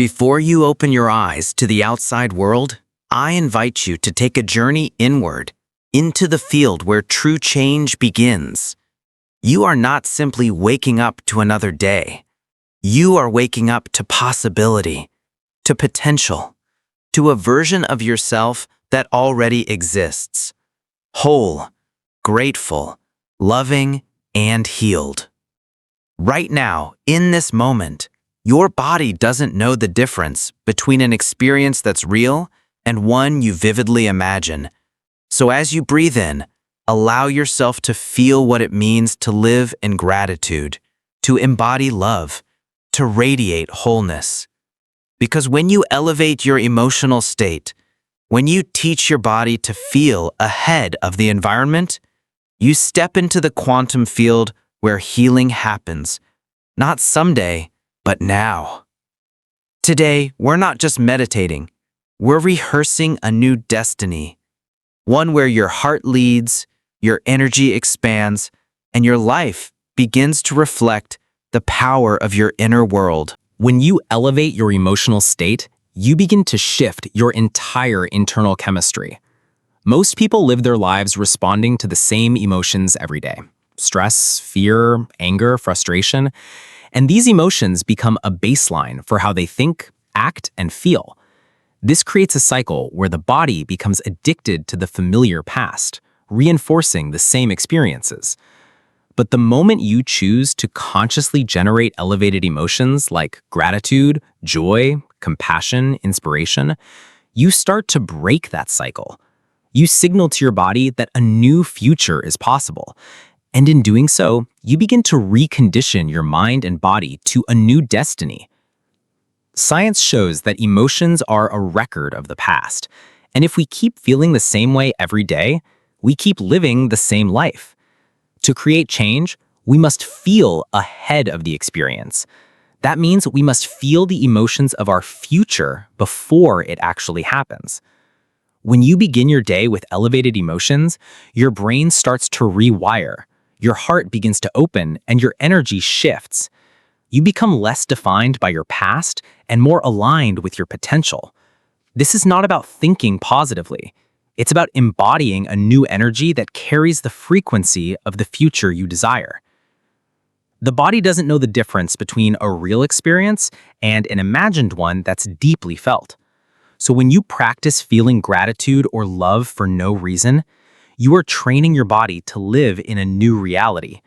Before you open your eyes to the outside world, I invite you to take a journey inward, into the field where true change begins. You are not simply waking up to another day. You are waking up to possibility, to potential, to a version of yourself that already exists. Whole, grateful, loving, and healed. Right now, in this moment, your body doesn't know the difference between an experience that's real and one you vividly imagine. So as you breathe in, allow yourself to feel what it means to live in gratitude, to embody love, to radiate wholeness. Because when you elevate your emotional state, when you teach your body to feel ahead of the environment, you step into the quantum field where healing happens, not someday, but now. Today, we're not just meditating, we're rehearsing a new destiny, one where your heart leads, your energy expands, and your life begins to reflect the power of your inner world. When you elevate your emotional state, you begin to shift your entire internal chemistry. Most people live their lives responding to the same emotions every day: stress, fear, anger, frustration. And these emotions become a baseline for how they think, act, and feel. This creates a cycle where the body becomes addicted to the familiar past, reinforcing the same experiences. But the moment you choose to consciously generate elevated emotions like gratitude, joy, compassion, inspiration, you start to break that cycle. You signal to your body that a new future is possible. And in doing so, you begin to recondition your mind and body to a new destiny. Science shows that emotions are a record of the past. And if we keep feeling the same way every day, we keep living the same life. To create change, we must feel ahead of the experience. That means we must feel the emotions of our future before it actually happens. When you begin your day with elevated emotions, your brain starts to rewire. Your heart begins to open and your energy shifts. You become less defined by your past and more aligned with your potential. This is not about thinking positively. It's about embodying a new energy that carries the frequency of the future you desire. The body doesn't know the difference between a real experience and an imagined one that's deeply felt. So when you practice feeling gratitude or love for no reason, you are training your body to live in a new reality.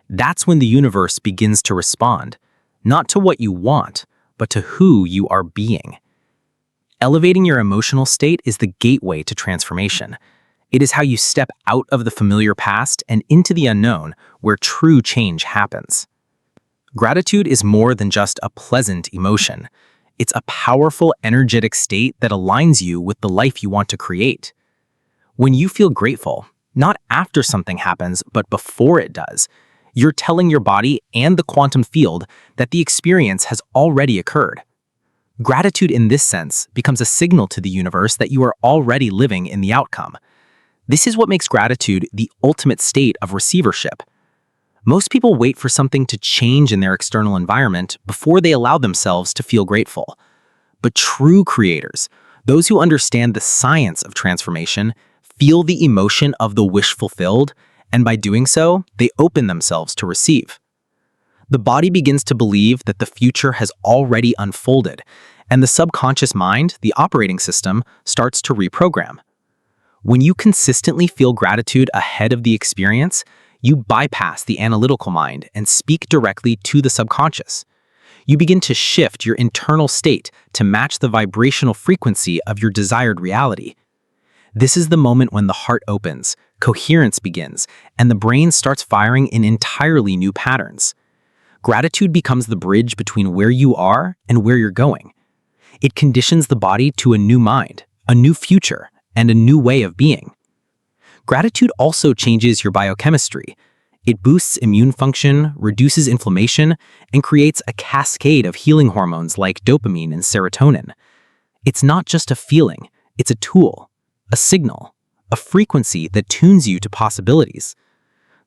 That's when the universe begins to respond, not to what you want, but to who you are being. Elevating your emotional state is the gateway to transformation. It is how you step out of the familiar past and into the unknown, where true change happens. Gratitude is more than just a pleasant emotion. It's a powerful, energetic state that aligns you with the life you want to create. When you feel grateful, not after something happens, but before it does, you're telling your body and the quantum field that the experience has already occurred. Gratitude in this sense becomes a signal to the universe that you are already living in the outcome. This is what makes gratitude the ultimate state of receivership. Most people wait for something to change in their external environment before they allow themselves to feel grateful. But true creators, those who understand the science of transformation, feel the emotion of the wish fulfilled, and by doing so, they open themselves to receive. The body begins to believe that the future has already unfolded, and the subconscious mind, the operating system, starts to reprogram. When you consistently feel gratitude ahead of the experience, you bypass the analytical mind and speak directly to the subconscious. You begin to shift your internal state to match the vibrational frequency of your desired reality. This is the moment when the heart opens, coherence begins, and the brain starts firing in entirely new patterns. Gratitude becomes the bridge between where you are and where you're going. It conditions the body to a new mind, a new future, and a new way of being. Gratitude also changes your biochemistry. It boosts immune function, reduces inflammation, and creates a cascade of healing hormones like dopamine and serotonin. It's not just a feeling, it's a tool, a signal, a frequency that tunes you to possibilities.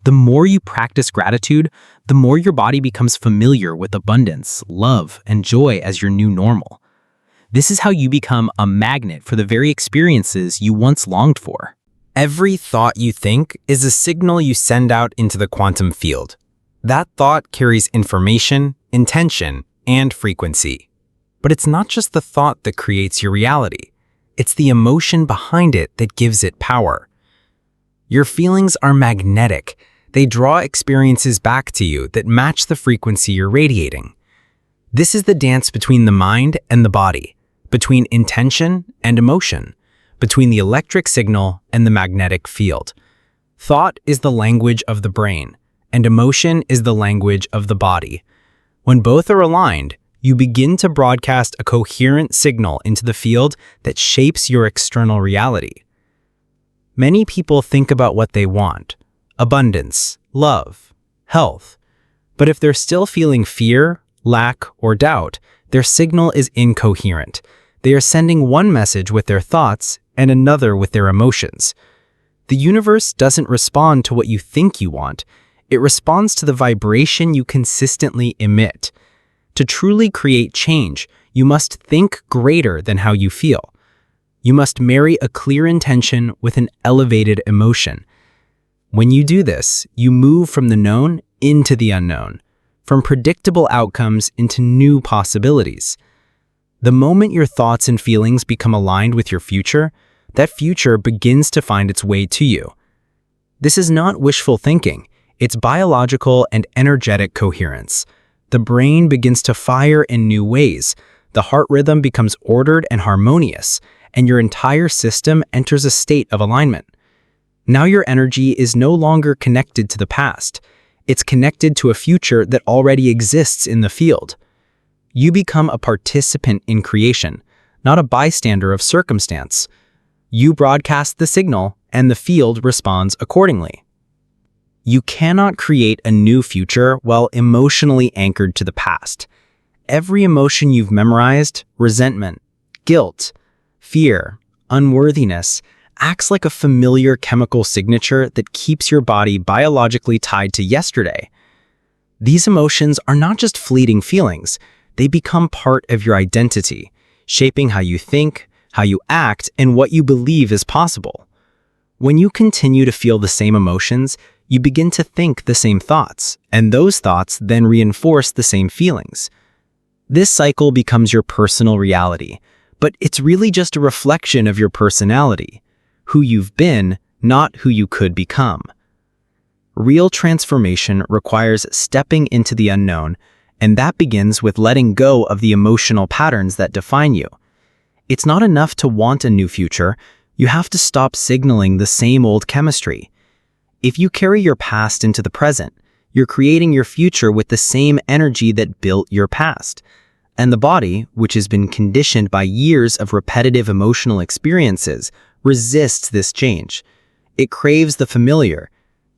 The more you practice gratitude, the more your body becomes familiar with abundance, love, and joy as your new normal. This is how you become a magnet for the very experiences you once longed for. Every thought you think is a signal you send out into the quantum field. That thought carries information, intention, and frequency. But it's not just the thought that creates your reality. It's the emotion behind it that gives it power. Your feelings are magnetic. They draw experiences back to you that match the frequency you're radiating. This is the dance between the mind and the body, between intention and emotion, between the electric signal and the magnetic field. Thought is the language of the brain, and emotion is the language of the body. When both are aligned, you begin to broadcast a coherent signal into the field that shapes your external reality. Many people think about what they want: abundance, love, health. But if they're still feeling fear, lack, or doubt, their signal is incoherent. They are sending one message with their thoughts and another with their emotions. The universe doesn't respond to what you think you want. It responds to the vibration you consistently emit. To truly create change, you must think greater than how you feel. You must marry a clear intention with an elevated emotion. When you do this, you move from the known into the unknown, from predictable outcomes into new possibilities. The moment your thoughts and feelings become aligned with your future, that future begins to find its way to you. This is not wishful thinking. It's biological and energetic coherence. The brain begins to fire in new ways. The heart rhythm becomes ordered and harmonious, and your entire system enters a state of alignment. Now your energy is no longer connected to the past. It's connected to a future that already exists in the field. You become a participant in creation, not a bystander of circumstance. You broadcast the signal, and the field responds accordingly. You cannot create a new future while emotionally anchored to the past. Every emotion you've memorized, resentment, guilt, fear, unworthiness, acts like a familiar chemical signature that keeps your body biologically tied to yesterday. These emotions are not just fleeting feelings. They become part of your identity, shaping how you think, how you act, and what you believe is possible. When you continue to feel the same emotions, you begin to think the same thoughts, and those thoughts then reinforce the same feelings. This cycle becomes your personal reality, but it's really just a reflection of your personality, who you've been, not who you could become. Real transformation requires stepping into the unknown, and that begins with letting go of the emotional patterns that define you. It's not enough to want a new future. You have to stop signaling the same old chemistry. If you carry your past into the present, you're creating your future with the same energy that built your past. And the body, which has been conditioned by years of repetitive emotional experiences, resists this change. It craves the familiar,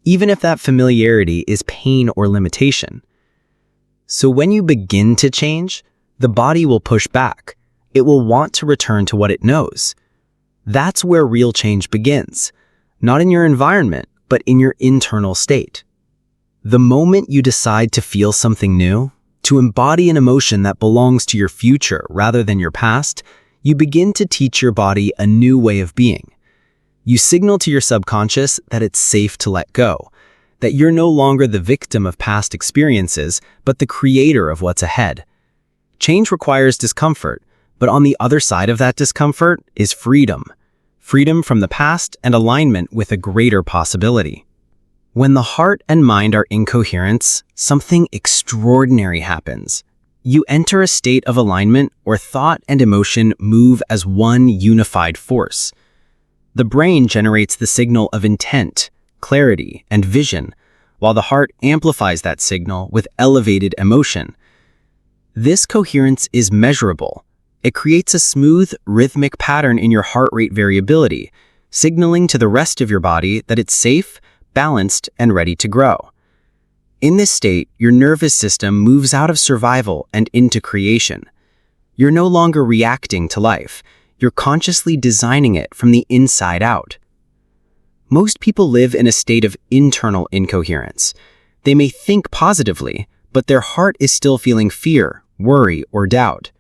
even if that familiarity is pain or limitation. So when you begin to change, the body will push back. It will want to return to what it knows. That's where real change begins, not in your environment, but in your internal state. The moment you decide to feel something new, to embody an emotion that belongs to your future rather than your past, you begin to teach your body a new way of being. You signal to your subconscious that it's safe to let go, that you're no longer the victim of past experiences, but the creator of what's ahead. Change requires discomfort, but on the other side of that discomfort is freedom. Freedom from the past and alignment with a greater possibility. When the heart and mind are in coherence, something extraordinary happens. You enter a state of alignment where thought and emotion move as one unified force. The brain generates the signal of intent, clarity, and vision, while the heart amplifies that signal with elevated emotion. This coherence is measurable. It creates a smooth, rhythmic pattern in your heart rate variability, signaling to the rest of your body that it's safe, balanced, and ready to grow. In this state, your nervous system moves out of survival and into creation. You're no longer reacting to life. You're consciously designing it from the inside out. Most people live in a state of internal incoherence. They may think positively, but their heart is still feeling fear, worry, or doubt.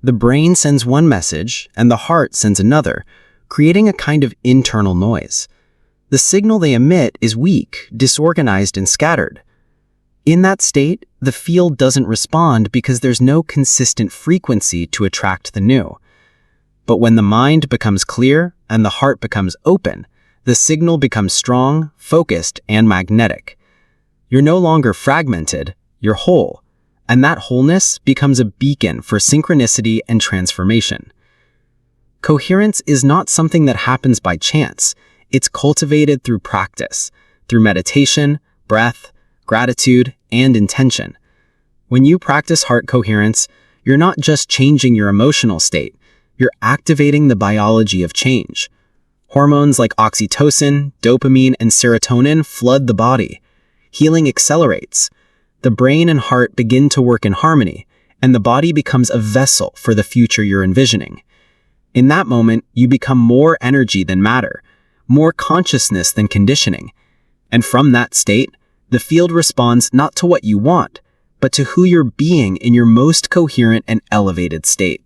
The brain sends one message, and the heart sends another, creating a kind of internal noise. The signal they emit is weak, disorganized, and scattered. In that state, the field doesn't respond because there's no consistent frequency to attract the new. But when the mind becomes clear and the heart becomes open, the signal becomes strong, focused, and magnetic. You're no longer fragmented, you're whole, and that wholeness becomes a beacon for synchronicity and transformation. Coherence is not something that happens by chance. It's cultivated through practice, through meditation, breath, gratitude, and intention. When you practice heart coherence, you're not just changing your emotional state, you're activating the biology of change. Hormones like oxytocin, dopamine, and serotonin flood the body. Healing accelerates. The brain and heart begin to work in harmony, and the body becomes a vessel for the future you're envisioning. In that moment, you become more energy than matter, more consciousness than conditioning. And from that state, the field responds not to what you want, but to who you're being in your most coherent and elevated state.